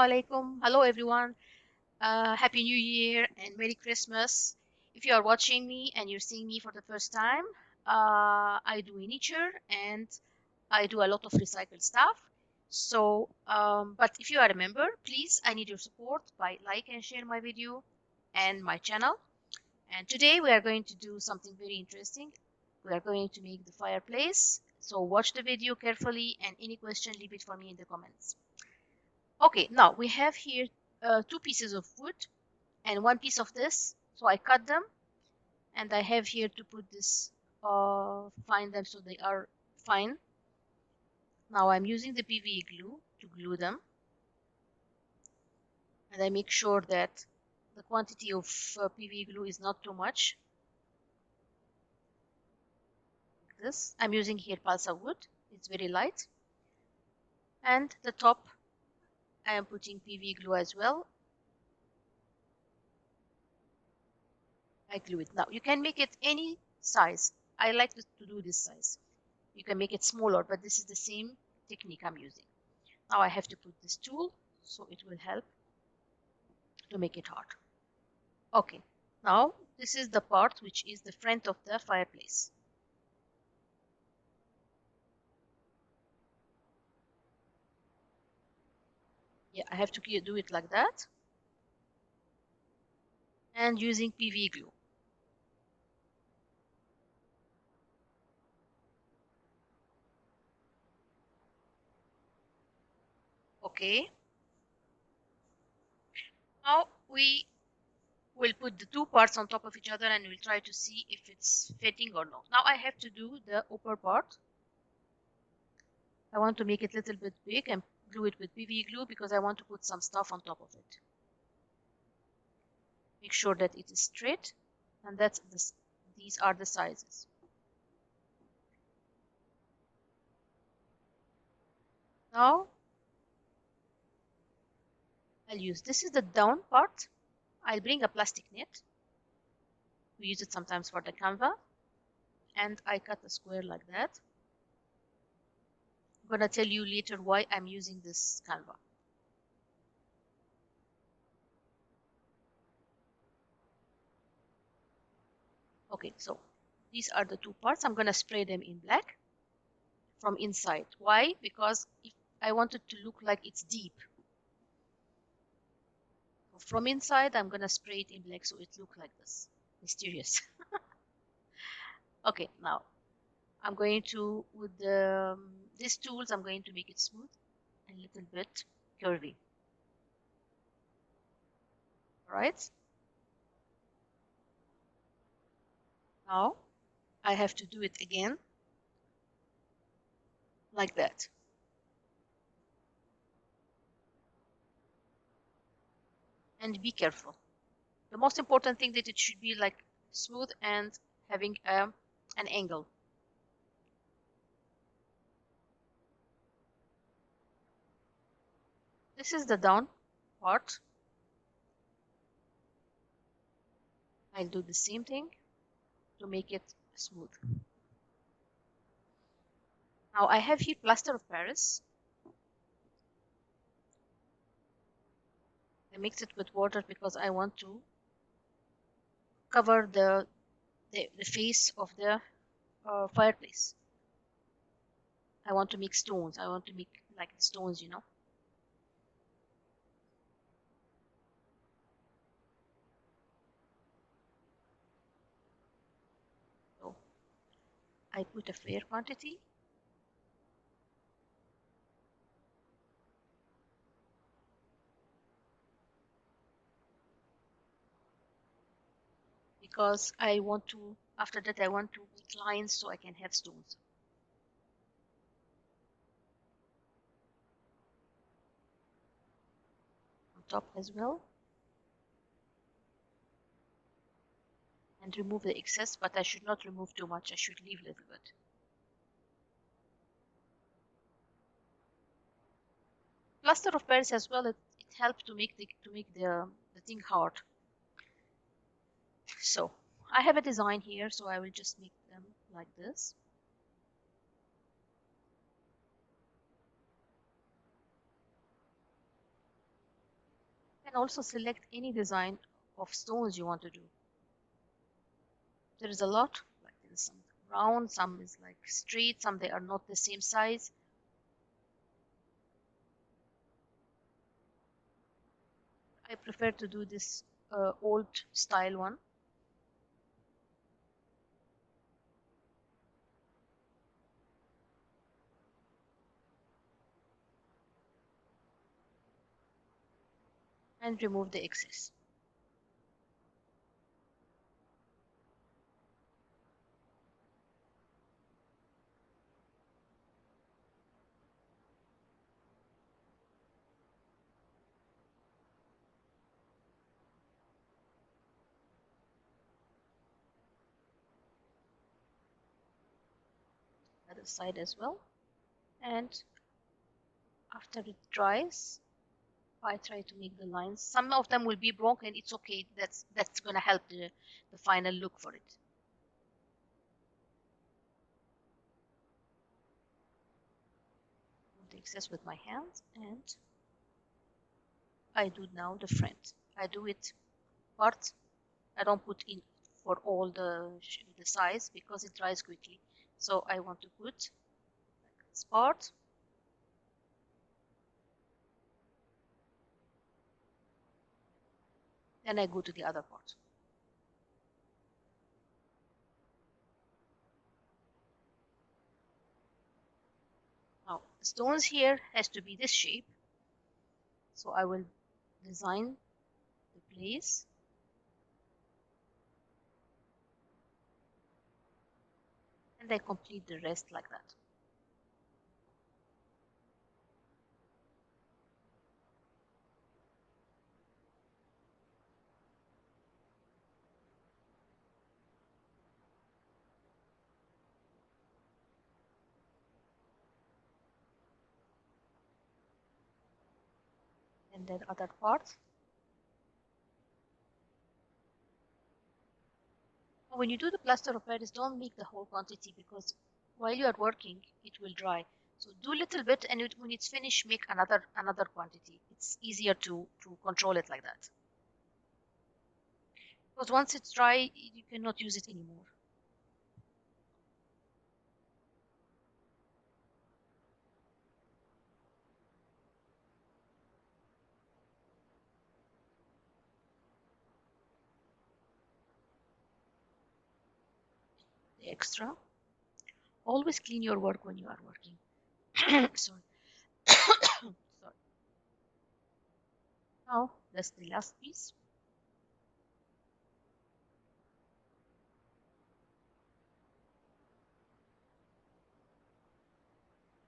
alaikum. Hello, everyone. Happy New Year and Merry Christmas. If you are watching me and you're seeing me for the first time, I do miniature and I do a lot of recycled stuff. But if you are a member, please, I need your support by like and share my video and my channel. And today we are going to do something very interesting. We are going to make the fireplace. So watch the video carefully and any question, leave it for me in the comments. Okay, now we have here two pieces of wood and one piece of this. So I cut them and I have here to put this, find them so they are fine. Now I'm using the PVA glue to glue them. And I make sure that the quantity of PVA glue is not too much. Like this. I'm using here balsa wood. It's very light. And the top, I am putting PVA glue as well. I glue it. Now you can make it any size. I like to do this size. You can make it smaller, but this is the same technique I'm using. Now I have to put this tool, so it will help to make it hard. Okay, now this is the part which is the front of the fireplace. Yeah, I have to do it like that. And using PVA glue. Okay. Now we will put the two parts on top of each other and we'll try to see if it's fitting or not. Now I have to do the upper part. I want to make it a little bit big and glue it with PVA glue because I want to put some stuff on top of it. Make sure that it is straight, and that's this. These are the sizes. Now I'll use, this is the down part. I'll bring a plastic net. We use it sometimes for the camera, and I cut a square like that. I'm gonna tell you later why I'm using this canva. Okay, so these are the two parts. I'm gonna spray them in black from inside. Why? Because if I want it to look like it's deep. From inside, I'm gonna spray it in black so it looks like this. Mysterious. Okay, now I'm going to, with these tools, I'm going to make it smooth and a little bit curvy. All right. Now I have to do it again like that. And be careful. The most important thing that it should be like smooth and having an angle. This is the down part. I'll do the same thing to make it smooth. Now I have here plaster of Paris. I mix it with water because I want to cover the face of the fireplace. I want to make stones. I want to make like stones, you know. So I put a fair quantity. Because I want to, after that I want to make lines so I can have stones. On top as well. And remove the excess, but I should not remove too much. I should leave a little bit. Plaster of Paris as well, it helps to make the thing hard. So I have a design here, so I will just make them like this. And also select any design of stones you want to do. There is a lot, like there is some round, some is like straight, some they are not the same size. I prefer to do this old style one. And remove the excess. Other side as well. And after it dries, I try to make the lines. Some of them will be broken. It's okay. That's gonna help the final look for it. The excess with my hands, and I do now the front. I do it part. I don't put in for all the size because it dries quickly. So I want to put this part. Then I go to the other part. Now the stones here has to be this shape. So I will design the place. And I complete the rest like that. And then other part. When you do the plaster of Paris, don't make the whole quantity because while you are working, it will dry. So do a little bit, and when it's finished, make another quantity. It's easier to control it like that. Because once it's dry, you cannot use it anymore. The extra. Always clean your work when you are working. Sorry. Sorry. Now that's the last piece.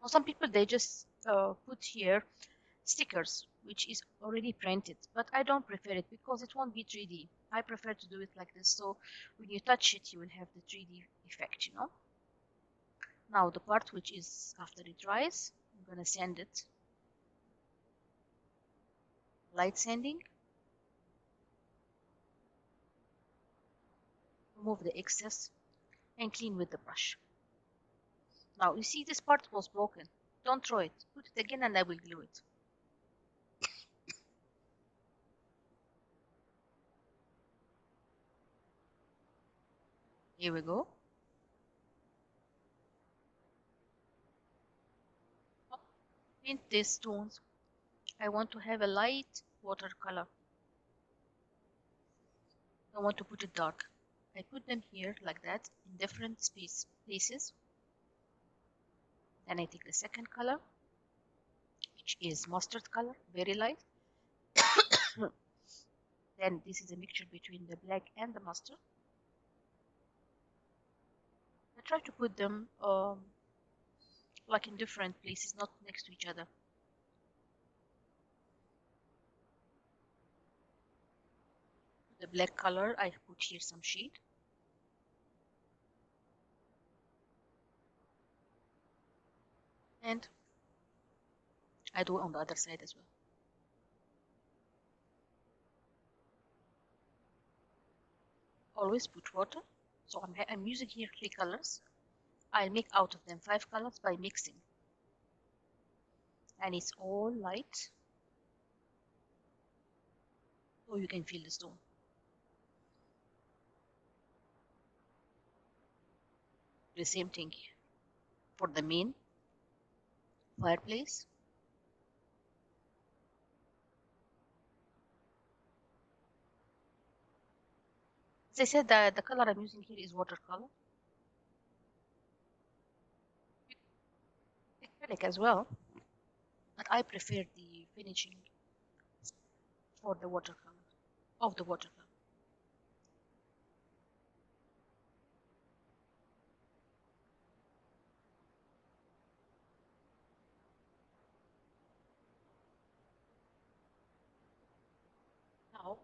Now some people they just put here stickers, which is already printed, but I don't prefer it because it won't be 3D. I prefer to do it like this, so when you touch it, you will have the 3D effect, you know. Now the part which is after it dries, I'm gonna sand it. Light sanding. Remove the excess and clean with the brush. Now you see this part was broken. Don't throw it. Put it again and I will glue it. Here we go. Paint these stones. I want to have a light watercolor. I want to put it dark. I put them here like that in different places. Then I take the second color, which is mustard color, very light. Then this is a mixture between the black and the mustard. I try to put them like in different places, not next to each other. The black color, I put here some shade. And I do it on the other side as well. Always put water. So I'm using here 3 colors. I'll make out of them 5 colors by mixing. And it's all light. so you can feel the stone. The same thing for the main fireplace. As I said, the color I'm using here is watercolor. Acrylic as well, but I prefer the finishing for the watercolor, of the watercolor. Now,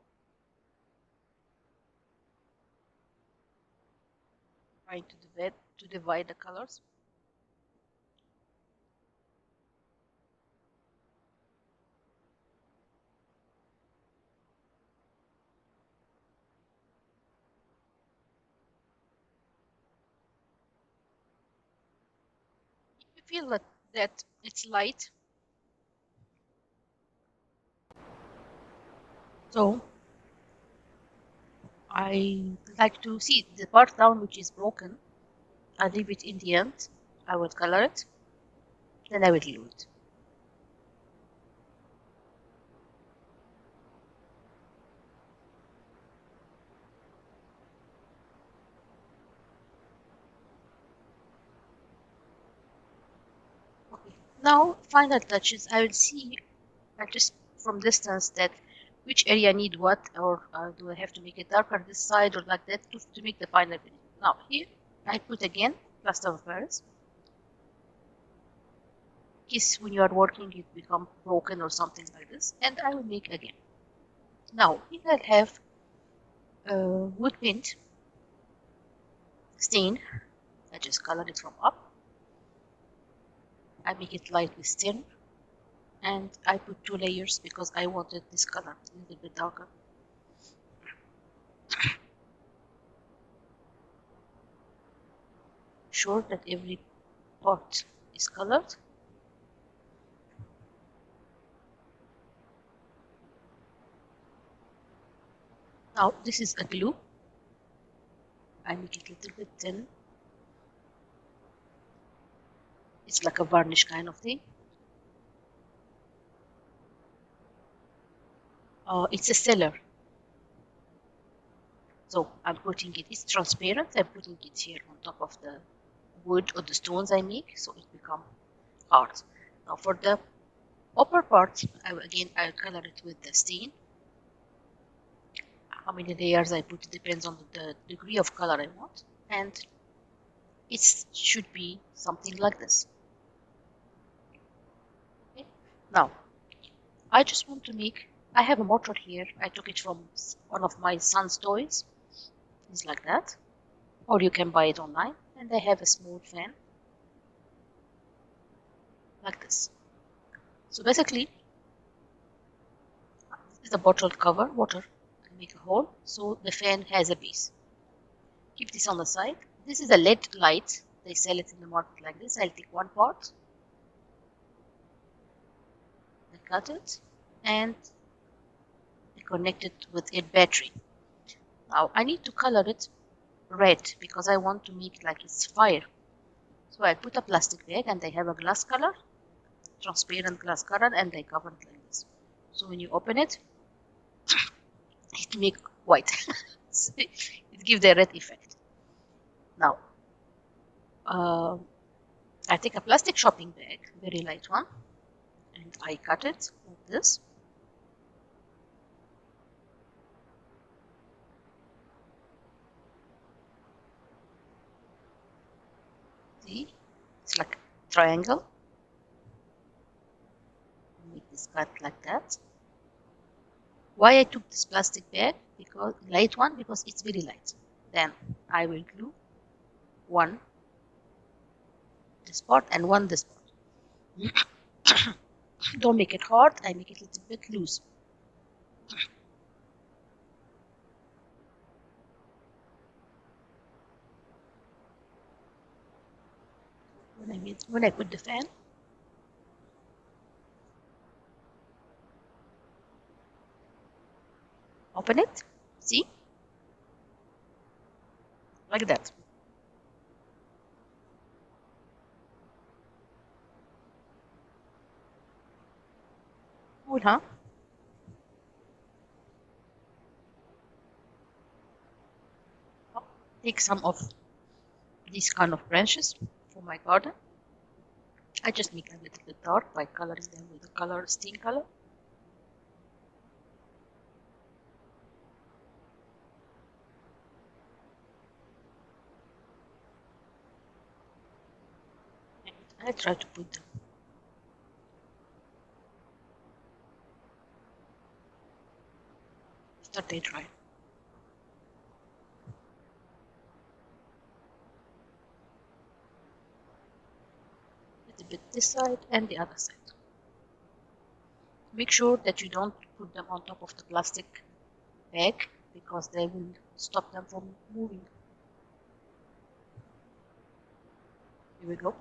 trying to divide the colors. You feel that it's light. So I like to see the part down which is broken. I leave it in the end. I will color it, then I will glue it. Okay. Now, final touches. I will see just from distance that which area need what, or do I have to make it darker this side or like that to make the final finish. Now here I put again plaster of Paris. In case when you are working it become broken or something like this, and I will make again. Now here I have wood paint stain. I just color it from up. I make it light with tin, and I put 2 layers because I wanted this color a little bit darker. Sure that every part is colored. Now this is a glue. I make it a little bit thin. It's like a varnish kind of thing. It's a seller. So I'm putting it, it's transparent. I'm putting it here on top of the wood or the stones I make, so it becomes hard. Now for the upper part, I'll color it with the stain. How many layers I put depends on the degree of color I want, and it should be something like this. Okay. Now I just want to make, I have a mortar here. I took it from one of my son's toys. It's like that, or you can buy it online, and I have a small fan like this. So basically it's a bottle cover, water, and make a hole so the fan has a base. Keep this on the side. This is a LED light. They sell it in the market like this. I'll take one part, I cut it, and I connect it with a battery. Now I need to color it red because I want to make like it's fire. So I put a plastic bag and I have a glass color, transparent glass color, and I cover it like this. So when you open it, it make white. It gives the red effect. Now I take a plastic shopping bag, very light one, and I cut it like this. See, it's like a triangle. Make this cut like that. Why I took this plastic bag, because light one, because it's very light. Then I will glue one this part and one this part. Don't make it hard, I make it a little bit loose. When I put the fan, Open it. See? Like that. Cool, huh? Take some of these kind of branches for my garden. I just make them a little bit dark by coloring them with the color stain color. And I try to put them after they dry. A little bit this side and the other side. Make sure that you don't put them on top of the plastic bag because they will stop them from moving. Here we go.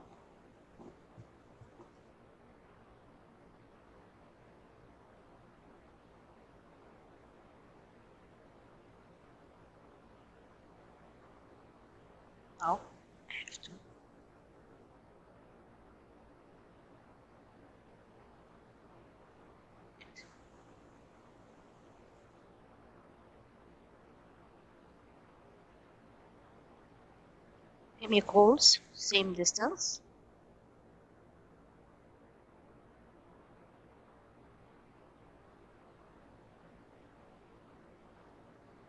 Now I have to chemicals, same distance.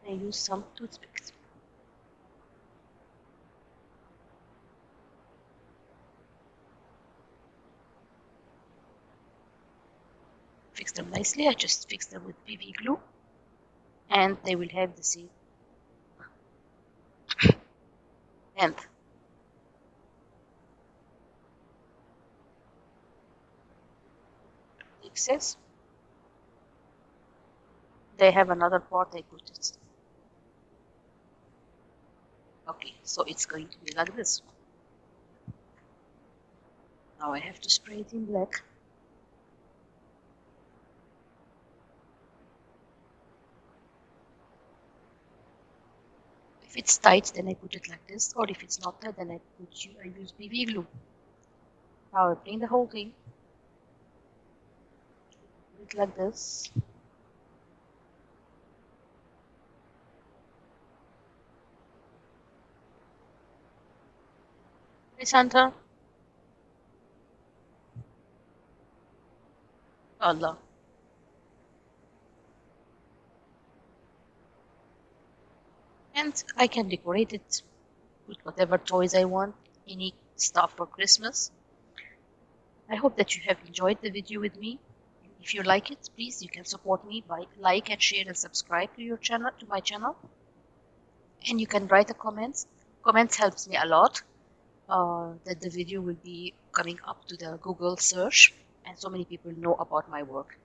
I use some toothpicks. Fix them nicely. I just fix them with PV glue and they will have the same length. Excess. They have another part I put it. Okay, so it's going to be like this. Now I have to spray it in black. If it's tight, then I put it like this, or if it's not tight, then I use PV glue. Now I bring the whole thing, put it like this. Hey Santa. Allah. And I can decorate it with whatever toys I want, any stuff for Christmas. I hope that you have enjoyed the video with me. If you like it, please you can support me by like and share and subscribe to your channel, to my channel. And you can write a comment. Comments helps me a lot. That the video will be coming up to the Google search and so many people know about my work.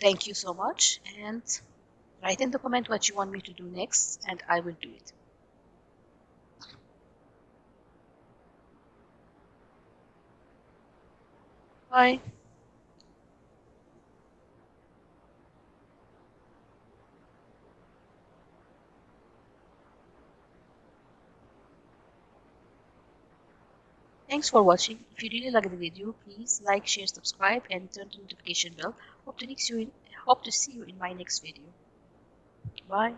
Thank you so much, and write in the comment what you want me to do next and I will do it. Bye. Thanks for watching. If you really like the video, please like, share, subscribe, and turn the notification bell. Hope to see you in my next video. Bye.